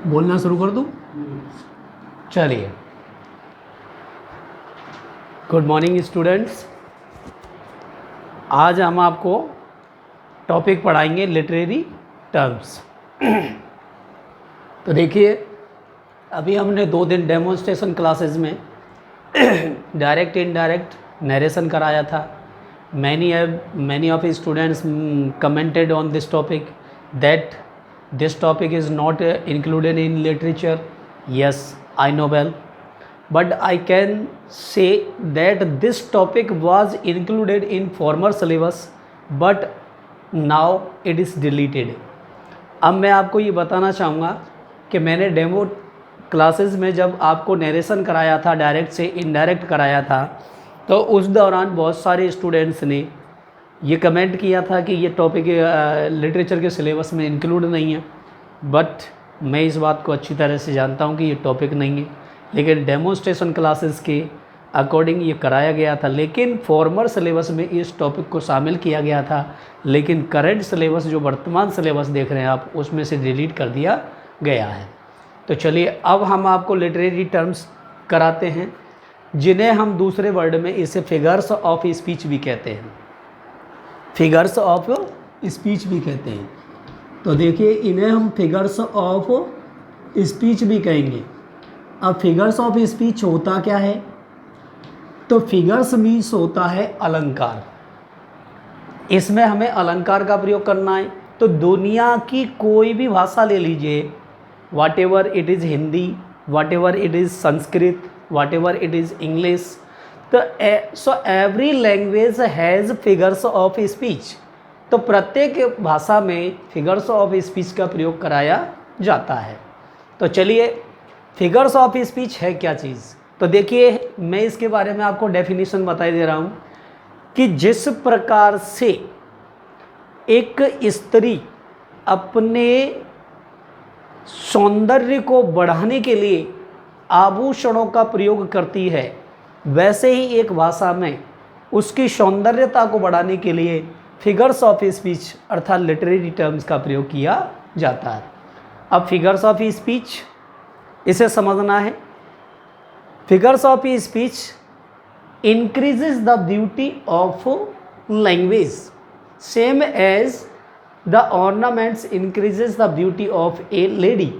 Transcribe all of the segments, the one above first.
बोलना शुरू कर दूँ? चलिए, गुड मॉर्निंग स्टूडेंट्स। आज हम आपको टॉपिक पढ़ाएंगे लिटरेरी टर्म्स। तो देखिए, अभी हमने 2 दिन डेमोन्स्ट्रेशन क्लासेस में डायरेक्ट इनडायरेक्ट नरेशन कराया था। Many of students commented on this topic that this topic is not included in literature. Yes, I know well, but I can say that this topic was included in former syllabus, but now it is deleted. अब मैं आपको ये बताना चाहूँगा कि मैंने demo classes में जब आपको नरेशन कराया था, डायरेक्ट से इनडायरेक्ट कराया था, तो उस दौरान बहुत सारे स्टूडेंट्स ने ये कमेंट किया था कि ये टॉपिक लिटरेचर के सिलेबस में इंक्लूड नहीं है। बट मैं इस बात को अच्छी तरह से जानता हूँ कि ये टॉपिक नहीं है, लेकिन डेमोन्स्ट्रेशन क्लासेस के अकॉर्डिंग ये कराया गया था। लेकिन फॉर्मर सिलेबस में इस टॉपिक को शामिल किया गया था, लेकिन करंट सिलेबस जो वर्तमान सिलेबस देख रहे हैं आप, उसमें से डिलीट कर दिया गया है। तो चलिए, अब हम आपको लिटरेरी टर्म्स कराते हैं, जिन्हें हम दूसरे वर्ड में इसे फिगर्स ऑफ स्पीच भी कहते हैं। फिगर्स ऑफ स्पीच भी कहते हैं। तो देखिए, इन्हें हम फिगर्स ऑफ स्पीच भी कहेंगे। अब फिगर्स ऑफ स्पीच होता क्या है? तो फिगर्स मीन्स होता है अलंकार। इसमें हमें अलंकार का प्रयोग करना है। तो दुनिया की कोई भी भाषा ले लीजिए, whatever it is Hindi, whatever it is Sanskrit, whatever it is English, तो so every language has figures of speech. तो प्रत्येक भाषा में फिगर्स ऑफ स्पीच का प्रयोग कराया जाता है। तो चलिए, फिगर्स ऑफ स्पीच है क्या चीज़? तो देखिए, मैं इसके बारे में आपको डेफिनेशन बता दे रहा हूँ कि जिस प्रकार से एक स्त्री अपने सौंदर्य को बढ़ाने के लिए आभूषणों का प्रयोग करती है, वैसे ही एक भाषा में उसकी सौंदर्यता को बढ़ाने के लिए फिगर्स ऑफ स्पीच अर्थात लिटरेरी टर्म्स का प्रयोग किया जाता है। अब फिगर्स ऑफ स्पीच, इसे समझना है। Figures of speech increases the beauty of language same as the ornaments increases the beauty of a lady.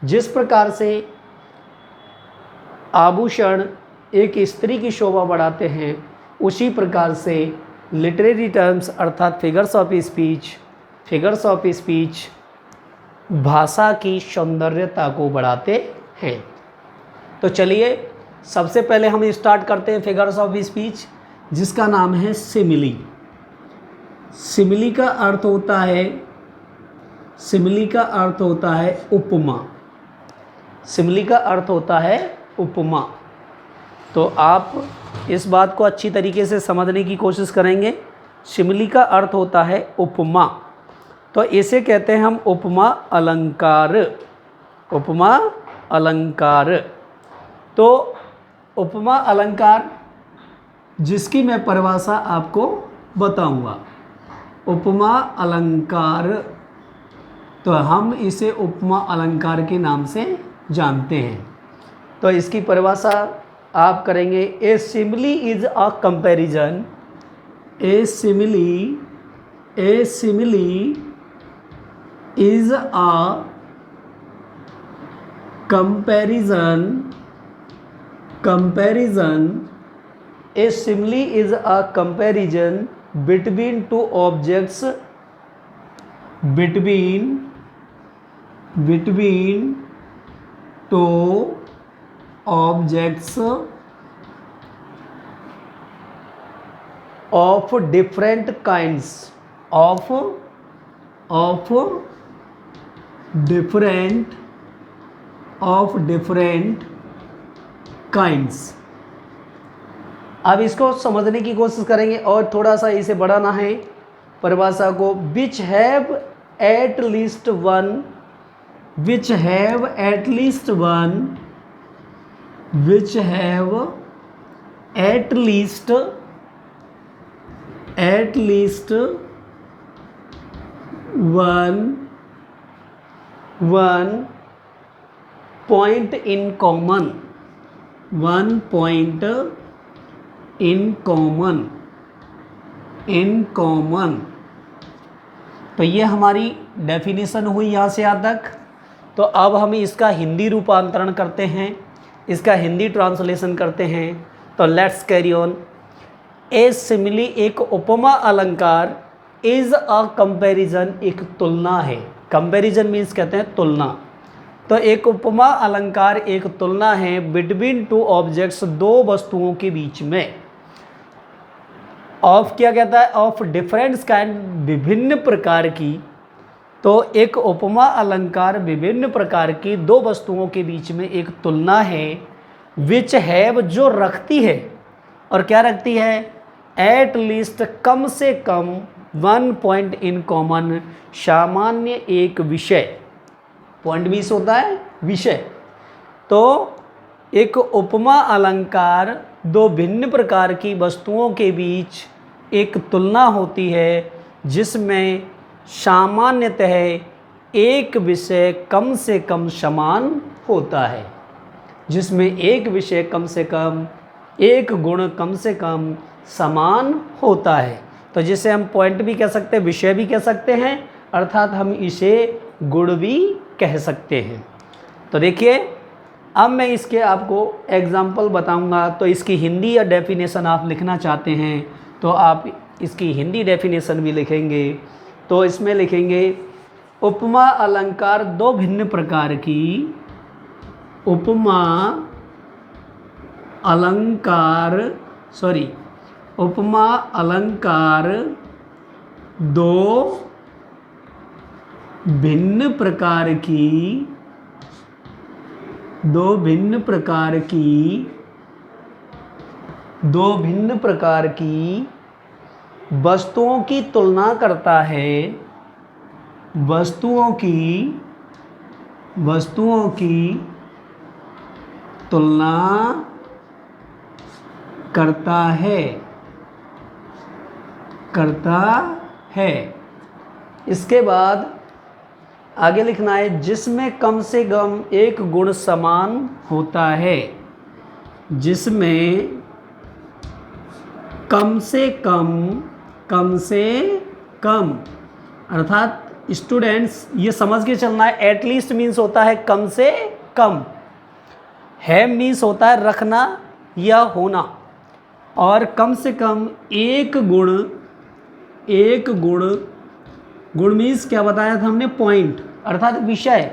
जिस प्रकार से आभूषण एक स्त्री की शोभा बढ़ाते हैं, उसी प्रकार से लिटरेरी टर्म्स अर्थात फिगर्स ऑफ स्पीच भाषा की सौंदर्यता को बढ़ाते हैं। तो चलिए, सबसे पहले हम स्टार्ट करते हैं फिगर्स ऑफ स्पीच, जिसका नाम है सिमिली। सिमिली का अर्थ होता है उपमा। सिमिली का अर्थ होता है उपमा। तो आप इस बात को अच्छी तरीके से समझने की कोशिश करेंगे। सिमिली का अर्थ होता है उपमा, तो इसे कहते हैं हम उपमा अलंकार। उपमा अलंकार। तो उपमा अलंकार, जिसकी मैं परिभाषा आपको बताऊंगा। उपमा अलंकार, तो हम इसे उपमा अलंकार के नाम से जानते हैं। तो इसकी परिभाषा आप करेंगे, a simile is a comparison. A simile is a comparison. A simile is a comparison between two objects, between two objects of different kinds, different kinds। अब इसको समझने की कोशिश करेंगे और थोड़ा सा इसे बढ़ाना है परिभाषा को। which have at least one which have at least one point in common, 1 point in common. तो ये हमारी डेफिनेशन हुई यहाँ से यहाँ तक। तो अब हम इसका हिंदी रूपांतरण करते हैं, इसका हिंदी ट्रांसलेशन करते हैं। तो let's carry on. A simile एक उपमा अलंकार, इज अ कंपैरिजन एक तुलना है। कंपैरिजन मीन्स कहते हैं तुलना। तो एक उपमा अलंकार एक तुलना है बिटवीन टू ऑब्जेक्ट्स, दो वस्तुओं के बीच में। ऑफ क्या कहता है? ऑफ डिफरेंट काइंड, विभिन्न प्रकार की। तो एक उपमा अलंकार विभिन्न प्रकार की दो वस्तुओं के बीच में एक तुलना है, विच हैव जो रखती है, और क्या रखती है? एट लीस्ट कम से कम 1 पॉइंट इन कॉमन, सामान्य एक विषय। पॉइंट मीन्स होता है विषय। तो एक उपमा अलंकार दो भिन्न प्रकार की वस्तुओं के बीच एक तुलना होती है जिसमें सामान्यतः एक विषय कम से कम समान होता है, जिसमें एक विषय कम से कम, एक गुण कम से कम समान होता है। तो जिसे हम पॉइंट भी कह सकते हैं, विषय भी कह सकते हैं, अर्थात हम इसे गुण भी कह सकते हैं। तो देखिए, अब मैं इसके आपको एग्जाम्पल बताऊंगा। तो इसकी हिंदी या डेफिनेशन आप लिखना चाहते हैं तो आप इसकी हिंदी डेफिनेशन भी लिखेंगे। तो इसमें लिखेंगे उपमा अलंकार दो भिन्न प्रकार की, उपमा अलंकार दो भिन्न प्रकार की वस्तुओं की तुलना करता है, वस्तुओं की तुलना करता है। इसके बाद आगे लिखना है जिसमें कम से कम एक गुण समान होता है, जिसमें कम से कम अर्थात स्टूडेंट्स ये समझ के चलना है, एटलीस्ट मीन्स होता है कम से कम, है मीन्स होता है रखना या होना, और कम से कम एक गुण मीन्स क्या बताया था हमने? पॉइंट अर्थात विषय।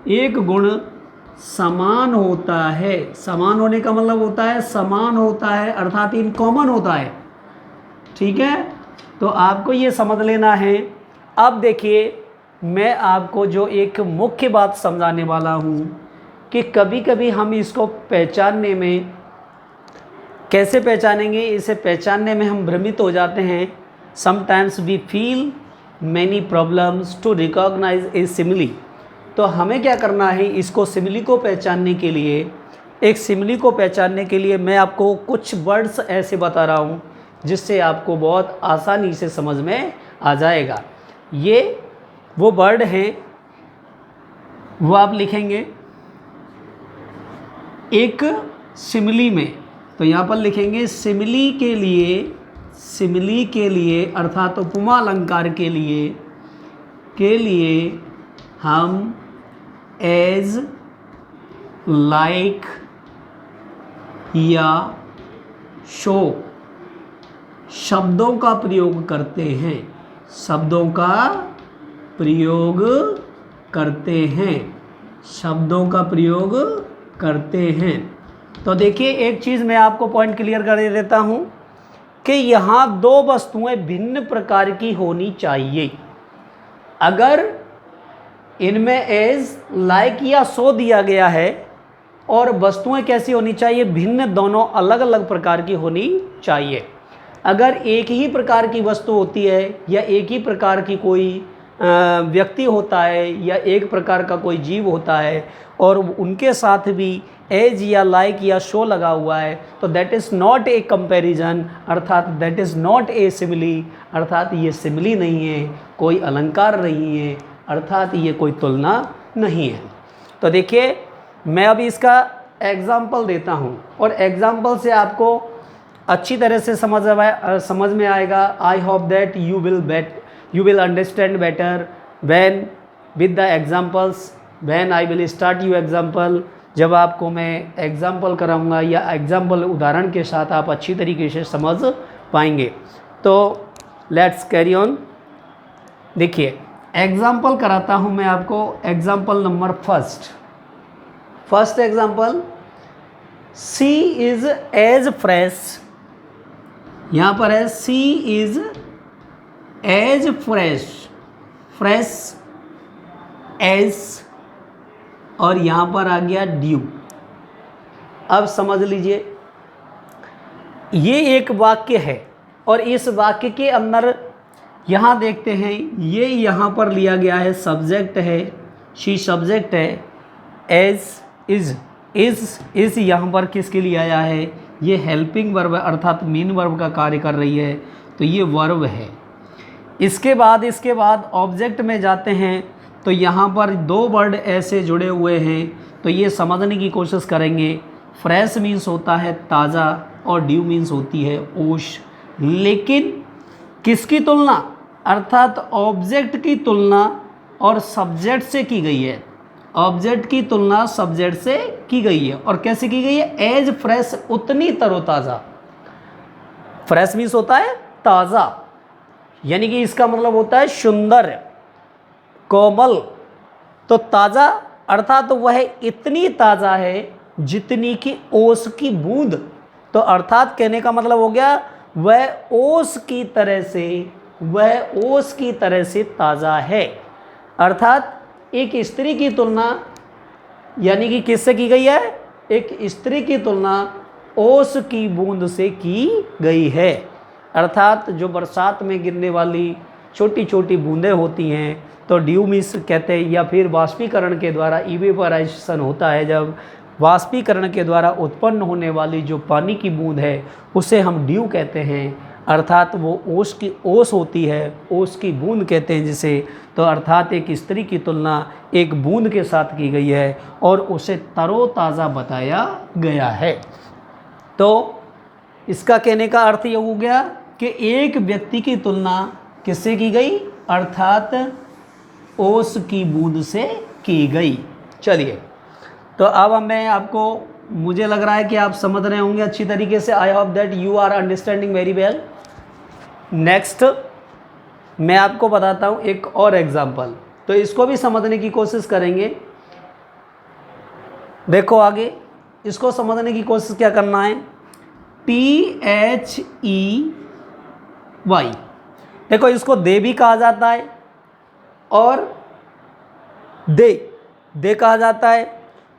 एक गुण समान होता है, समान होने का मतलब होता है समान होता है अर्थात इन कॉमन होता है। ठीक है, तो आपको ये समझ लेना है। अब देखिए, मैं आपको जो एक मुख्य बात समझाने वाला हूँ कि कभी कभी हम इसको पहचानने में, कैसे पहचानेंगे, इसे पहचानने में हम भ्रमित हो जाते हैं। Sometimes we feel many problems to recognise a simile. तो हमें क्या करना है, इसको सिमिली को पहचानने के लिए, एक सिमिली को पहचानने के लिए मैं आपको कुछ वर्ड्स ऐसे बता रहा हूँ जिससे आपको बहुत आसानी से समझ में आ जाएगा। ये वो वर्ड हैं, वो आप लिखेंगे एक सिमिली में। तो यहाँ पर लिखेंगे सिमिली के लिए अर्थात उपमा अलंकार के लिए हम एज, लाइक या शो शब्दों का प्रयोग करते हैं। तो देखिए, एक चीज़ मैं आपको पॉइंट क्लियर कर देता हूँ कि यहाँ दो वस्तुएं भिन्न प्रकार की होनी चाहिए। अगर इनमें एज, लाइक या सो दिया गया है और वस्तुएं कैसी होनी चाहिए? भिन्न, दोनों अलग अलग प्रकार की होनी चाहिए। अगर एक ही प्रकार की वस्तु होती है या एक ही प्रकार की कोई व्यक्ति होता है या एक प्रकार का कोई जीव होता है और उनके साथ भी एज या लाइक या शो लगा हुआ है, तो that is not a comparison, अर्थात that is not a simile, अर्थात ये सिमिली नहीं है, कोई अलंकार नहीं है, अर्थात ये कोई तुलना नहीं है। तो देखिए, मैं अभी इसका एग्जाम्पल देता हूँ और एग्जाम्पल से आपको अच्छी तरह से समझ में आएगा। आई hope that you will understand better when with the examples, when I will start you example. जब आपको मैं एग्जाम्पल कराऊंगा या एग्जाम्पल उदाहरण के साथ आप अच्छी तरीके से समझ पाएंगे। तो लेट्स कैरी ऑन। देखिए एग्जाम्पल कराता हूँ मैं आपको। Example number first example, she is as fresh. यहाँ पर है she is as fresh as, और यहाँ पर आ गया ड्यू। अब समझ लीजिए ये एक वाक्य है और इस वाक्य के अंदर यहाँ देखते हैं, ये यहाँ पर लिया गया है सब्जेक्ट है, शी सब्जेक्ट है, एज इज यहाँ पर किसके लिए आया है, ये हेल्पिंग वर्ब अर्थात मेन वर्ब का कार्य कर रही है, तो ये वर्ब है। इसके बाद ऑब्जेक्ट में जाते हैं तो यहाँ पर दो वर्ड ऐसे जुड़े हुए हैं, तो ये समझने की कोशिश करेंगे। फ्रेश मीन्स होता है ताज़ा और ड्यू मीन्स होती है ओश, लेकिन किसकी तुलना, अर्थात ऑब्जेक्ट की तुलना और सब्जेक्ट से की गई है। ऑब्जेक्ट की तुलना सब्जेक्ट से की गई है और कैसे की गई है, एज फ्रेश, उतनी तरोताज़ा। फ्रेश मीन्स होता है ताज़ा, यानी कि इसका मतलब होता है सुंदर, कोमल। तो ताज़ा अर्थात वह इतनी ताज़ा है जितनी कि ओस की बूंद। तो अर्थात कहने का मतलब हो गया वह ओस की तरह से ताज़ा है। अर्थात एक स्त्री की तुलना यानी कि किससे की गई है, एक स्त्री की तुलना ओस की बूंद से की गई है। अर्थात जो बरसात में गिरने वाली छोटी छोटी बूंदें होती हैं तो ड्यू मीन्स कहते हैं, या फिर वाष्पीकरण के द्वारा इवेपोराइजेशन होता है, जब वाष्पीकरण के द्वारा उत्पन्न होने वाली जो पानी की बूंद है उसे हम ड्यू कहते हैं। अर्थात वो ओस होती है, ओस की बूंद कहते हैं जिसे। तो अर्थात एक स्त्री की तुलना एक बूंद के साथ की गई है और उसे तरोताज़ा बताया गया है। तो इसका कहने का अर्थ ये हो गया कि एक व्यक्ति की तुलना किससे की गई, अर्थात ओस की बूंद से की गई। चलिए, तो अब मैं आपको, मुझे लग रहा है कि आप समझ रहे होंगे अच्छी तरीके से। I hope that you are understanding very well. Next मैं आपको बताता हूँ एक और एग्जाम्पल, तो इसको भी समझने की कोशिश करेंगे। देखो आगे इसको समझने की कोशिश क्या करना है, THEY। देखो इसको दे भी कहा जाता है और दे कहा जाता है।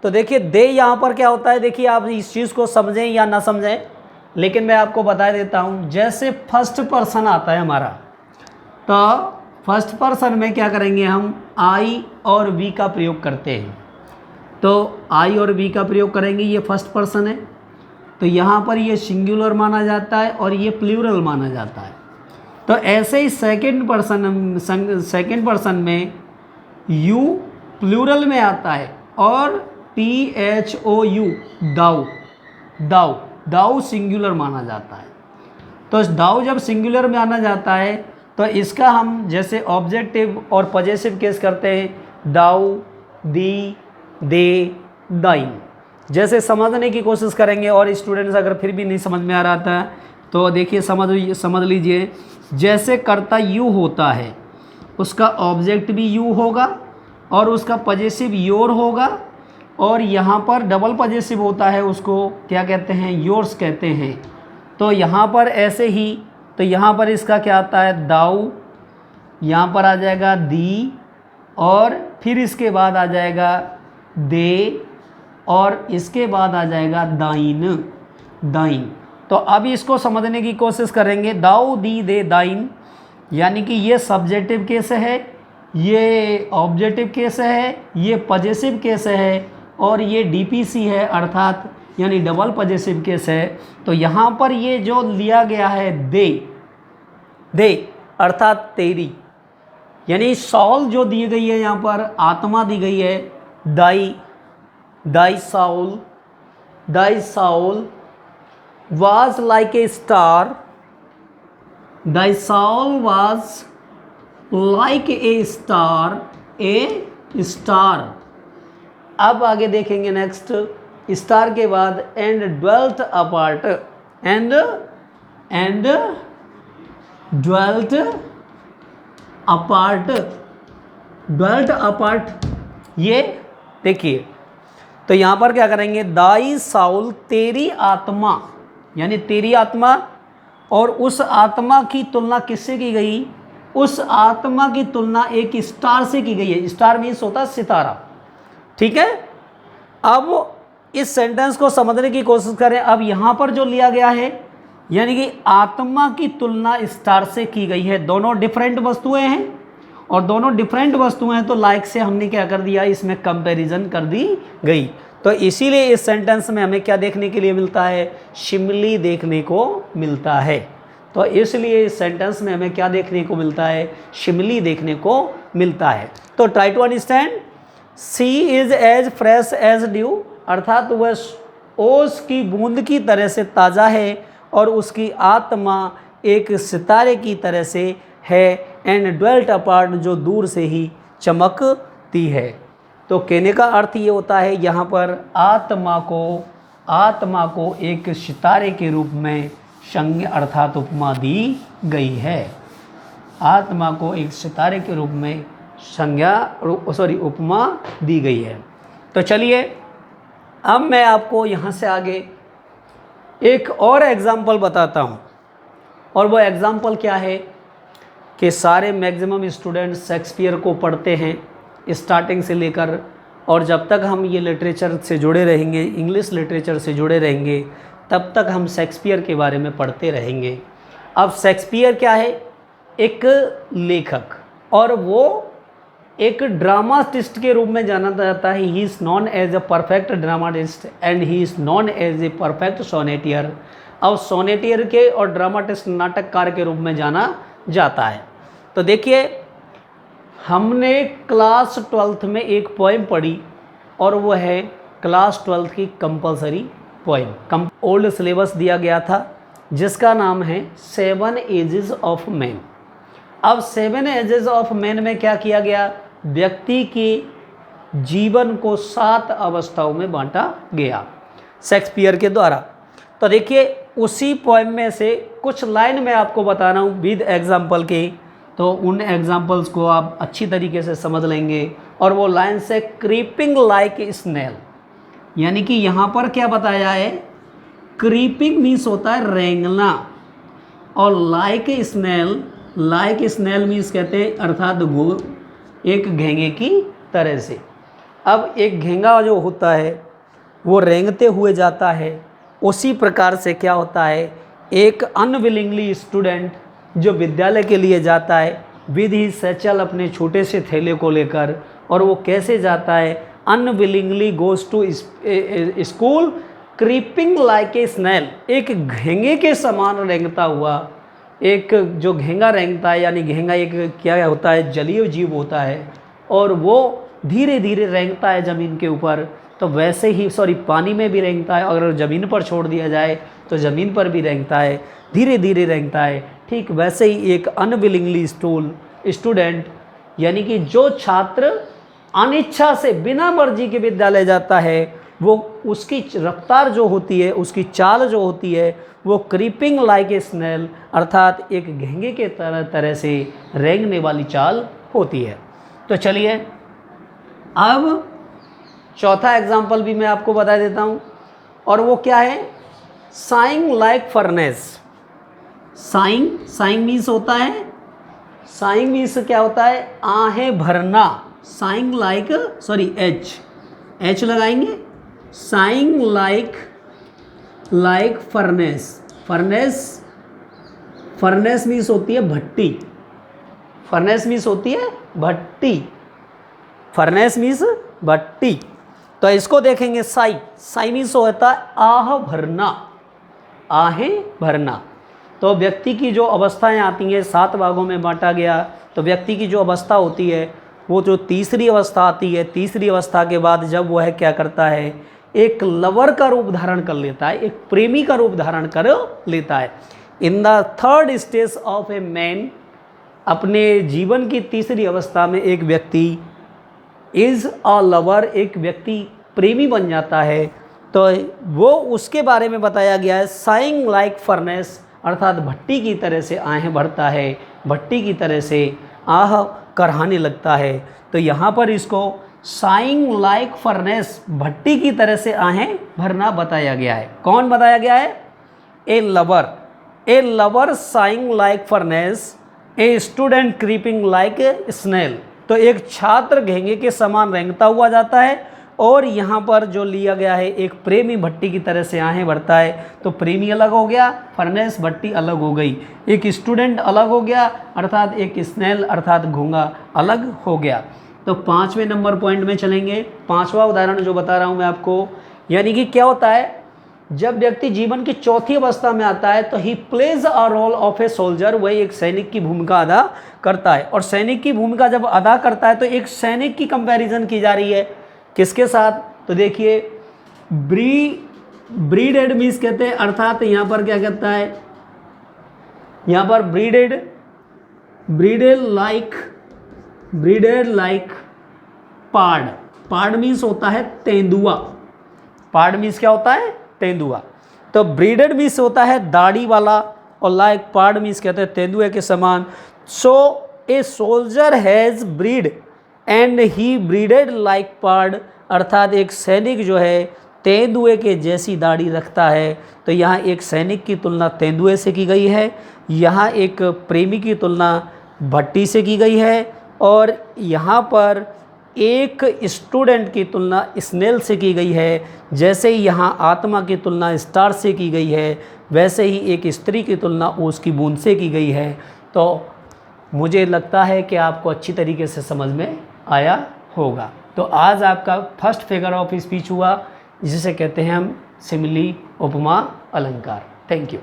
तो देखिए दे यहाँ पर क्या होता है, देखिए आप इस चीज़ को समझें या ना समझें, लेकिन मैं आपको बता देता हूँ। जैसे फर्स्ट पर्सन आता है हमारा, तो फर्स्ट पर्सन में क्या करेंगे, हम आई और वी का प्रयोग करते हैं। तो आई और वी का प्रयोग करेंगे, ये फर्स्ट पर्सन है, तो यहाँ पर ये सिंगुलर माना जाता है और ये प्लूरल माना जाता है। तो ऐसे ही सेकंड पर्सन में यू प्लूरल में आता है और THOU दाऊ सिंगुलर माना जाता है। तो दाऊ जब सिंगुलर में आना जाता है तो इसका हम जैसे ऑब्जेक्टिव और पॉजेसिव केस करते हैं, दाऊ, दी, दे, दाइन। जैसे समझने की कोशिश करेंगे और स्टूडेंट्स अगर फिर भी नहीं समझ में आ रहा था तो देखिए समझ लीजिए। जैसे कर्ता यू होता है, उसका ऑब्जेक्ट भी यू होगा और उसका पॉजेसिव योर होगा, और यहाँ पर डबल पॉजेसिव होता है, उसको क्या कहते हैं, योर्स कहते हैं। तो यहाँ पर ऐसे ही, तो यहाँ पर इसका क्या आता है, दाऊ, यहाँ पर आ जाएगा दी, और फिर इसके बाद आ जाएगा दे, और इसके बाद आ जाएगा दाइन। तो अब इसको समझने की कोशिश करेंगे। दाऊ, दी, दे, दाइन, यानी कि ये सब्जेक्टिव केस है, ये ऑब्जेक्टिव केस है, ये पॉजेसिव केस है, और ये DPC है अर्थात यानी डबल पॉजेसिव केस है। तो यहाँ पर ये जो लिया गया है दे अर्थात तेरी, यानी सॉल जो दी गई है, यहाँ पर आत्मा दी गई है, दाई, thy soul was like a star, thy soul was like a star, अब आगे देखेंगे नेक्स्ट, स्टार के बाद and dwelt apart, and dwelt apart, ये देखिए। तो यहाँ पर क्या करेंगे, दाई साउल तेरी आत्मा, यानी तेरी आत्मा, और उस आत्मा की तुलना किससे की गई, उस आत्मा की तुलना एक स्टार से की गई है। स्टार मीन्स होता है सितारा, ठीक है। अब इस सेंटेंस को समझने की कोशिश करें। अब यहाँ पर जो लिया गया है, यानी कि आत्मा की तुलना स्टार से की गई है। दोनों डिफरेंट वस्तुएं हैं, और दोनों डिफरेंट वस्तुएं हैं, तो लाइक से हमने क्या कर दिया, इसमें कंपैरिजन कर दी गई। तो इसीलिए इस सेंटेंस में हमें क्या देखने के लिए मिलता है, शिमली देखने को मिलता है। तो इसलिए इस सेंटेंस में हमें क्या देखने को मिलता है, शिमली देखने को मिलता है। तो try to understand. She is as fresh as dew, अर्थात वह ओस की बूंद की तरह से ताज़ा है, और उसकी आत्मा एक सितारे की तरह से है। एंड ड्वेल्ट अपार्ट, जो दूर से ही चमकती है। तो कहने का अर्थ ये होता है, यहाँ पर आत्मा को एक सितारे के रूप में संज्ञा अर्थात उपमा दी गई है। आत्मा को एक सितारे के रूप में उपमा दी गई है। तो चलिए अब मैं आपको यहाँ से आगे एक और एग्जाम्पल बताता हूँ, और वो एग्जाम्पल क्या है कि सारे मैक्सिमम स्टूडेंट शेक्सपियर को पढ़ते हैं स्टार्टिंग से लेकर, और जब तक हम ये लिटरेचर से जुड़े रहेंगे, इंग्लिश लिटरेचर से जुड़े रहेंगे, तब तक हम शेक्सपियर के बारे में पढ़ते रहेंगे। अब शेक्सपियर क्या है, एक लेखक, और वो एक ड्रामाटिस्ट के रूप में जाना जाता है। He is known as a perfect dramatist and he is known as a perfect sonneteer. अब सोनेटियर के और ड्रामाटिस्ट नाटककार के रूप में जाना जाता है। तो देखिए, हमने क्लास 12th में एक पोएम पढ़ी, और वो है क्लास 12th की कंपलसरी पोएम। ओल्ड सिलेबस दिया गया था, जिसका नाम है 7 एजेस ऑफ मैन। अब 7 एजेस ऑफ मैन में क्या किया गया, व्यक्ति के जीवन को 7 अवस्थाओं में बांटा गया शेक्सपियर के द्वारा। तो देखिए, उसी पोएम में से कुछ लाइन मैं आपको बता रहा हूँ विद एग्जाम्पल के, तो उन एग्जाम्पल्स को आप अच्छी तरीके से समझ लेंगे। और वो लाइन से क्रीपिंग लाइक स्नेल, यानी कि यहाँ पर क्या बताया है, क्रीपिंग मीन्स होता है रेंगना, और लाइक स्नेल मीन्स कहते हैं अर्थात वो एक घेंगे की तरह से। अब एक घेंगा जो होता है वो रेंगते हुए जाता है, उसी प्रकार से क्या होता है, एक अनविलिंगली स्टूडेंट जो विद्यालय के लिए जाता है विद ही सैचल, अपने छोटे से थैले को लेकर, और वो कैसे जाता है, unwillingly goes to school creeping like a snail, एक घेंगे के समान रेंगता हुआ। एक जो घेंगा रेंगता है, यानी घेंगा एक क्या होता है, जलीय जीव होता है, और वो धीरे धीरे रेंगता है ज़मीन के ऊपर। तो वैसे ही पानी में भी रेंगता है, अगर ज़मीन पर छोड़ दिया जाए तो ज़मीन पर भी रेंगता है, धीरे धीरे रेंगता है। ठीक वैसे ही एक अनविलिंगली स्टूडेंट, यानी कि जो छात्र अनिच्छा से बिना मर्जी के विद्यालय जाता है, वो उसकी रफ्तार जो होती है, उसकी चाल जो होती है, वो क्रीपिंग लाइक ए स्नेल, अर्थात एक घेंगे के तरह से रेंगने वाली चाल होती है। तो चलिए अब चौथा एग्जाम्पल भी मैं आपको बता देता हूँ, और वो क्या है, saying like furnace. Saying means होता है, साइंग मीन्स क्या होता है, आहें भरना। साइंग लाइक एच लगाएंगे, साइंग लाइक फर्नेस मीन्स होती है भट्टी। फर्नेस मीन्स होती है भट्टी, फर्नेस मीन्स भट्टी। तो इसको देखेंगे, साई मीन्स होता है आह भरना, आहें भरना। तो व्यक्ति की जो अवस्थाएं आती हैं 7 भागों में बांटा गया। तो व्यक्ति की जो अवस्था होती है वो जो तीसरी अवस्था आती है, तीसरी अवस्था के बाद जब वह क्या करता है, एक लवर का रूप धारण कर लेता है, एक प्रेमी का रूप धारण कर लेता है। In the third stage of a man, अपने जीवन की तीसरी अवस्था में एक व्यक्ति इज़ अ लवर, एक व्यक्ति प्रेमी बन जाता है। तो वो उसके बारे में बताया गया है, साइंग लाइक फर्नेस, अर्थात भट्टी की तरह से आहें भरता है, भट्टी की तरह से आह करहाने लगता है। तो यहाँ पर इसको साइंग लाइक फर्नेस, भट्टी की तरह से आहें भरना बताया गया है। कौन बताया गया है? A lover sighing like furnace, a student creeping like a snail. तो एक छात्र घेंगे के समान रेंगता हुआ जाता है, और यहाँ पर जो लिया गया है, एक प्रेमी भट्टी की तरह से आहें भरता है। तो प्रेमी अलग हो गया, फर्नेस भट्टी अलग हो गई, एक स्टूडेंट अलग हो गया, अर्थात एक स्नेल अर्थात घोंगा अलग हो गया। तो 5वें नंबर पॉइंट में चलेंगे। 5वां उदाहरण जो बता रहा हूँ मैं आपको, यानी कि क्या होता है, जब व्यक्ति जीवन की चौथी अवस्था में आता है तो he plays a role of a soldier, वही एक सैनिक की भूमिका अदा करता है। और सैनिक की भूमिका जब अदा करता है तो एक सैनिक की कंपैरिजन की जा रही है, किसके साथ? तो देखिए, ब्रीडेड मीन्स कहते हैं, अर्थात यहाँ पर क्या कहता है, यहाँ पर ब्रीडेड लाइक पार्ड मीन्स होता है तेंदुआ। पार्ड मीन्स क्या होता है? तेंदुआ। तो ब्रीडेड मीन्स होता है दाढ़ी वाला, और लाइक पार्ड मीन्स कहते हैं तेंदुए के समान। So a soldier has beard and he bearded like pard, अर्थात एक सैनिक जो है तेंदुए के जैसी दाढ़ी रखता है। तो यहाँ एक सैनिक की तुलना तेंदुए से की गई है, यहाँ एक प्रेमी की तुलना भट्टी से की गई है, और यहाँ पर एक स्टूडेंट की तुलना स्नेल से की गई है। जैसे ही यहाँ आत्मा की तुलना स्टार से की गई है, वैसे ही एक स्त्री की तुलना ओस की बूंद से की गई है। तो मुझे लगता है कि आपको अच्छी तरीके से समझ में आया होगा। तो आज आपका फर्स्ट फिगर ऑफ स्पीच हुआ, जिसे कहते हैं हम सिमिली, उपमा, अलंकार। Thank you.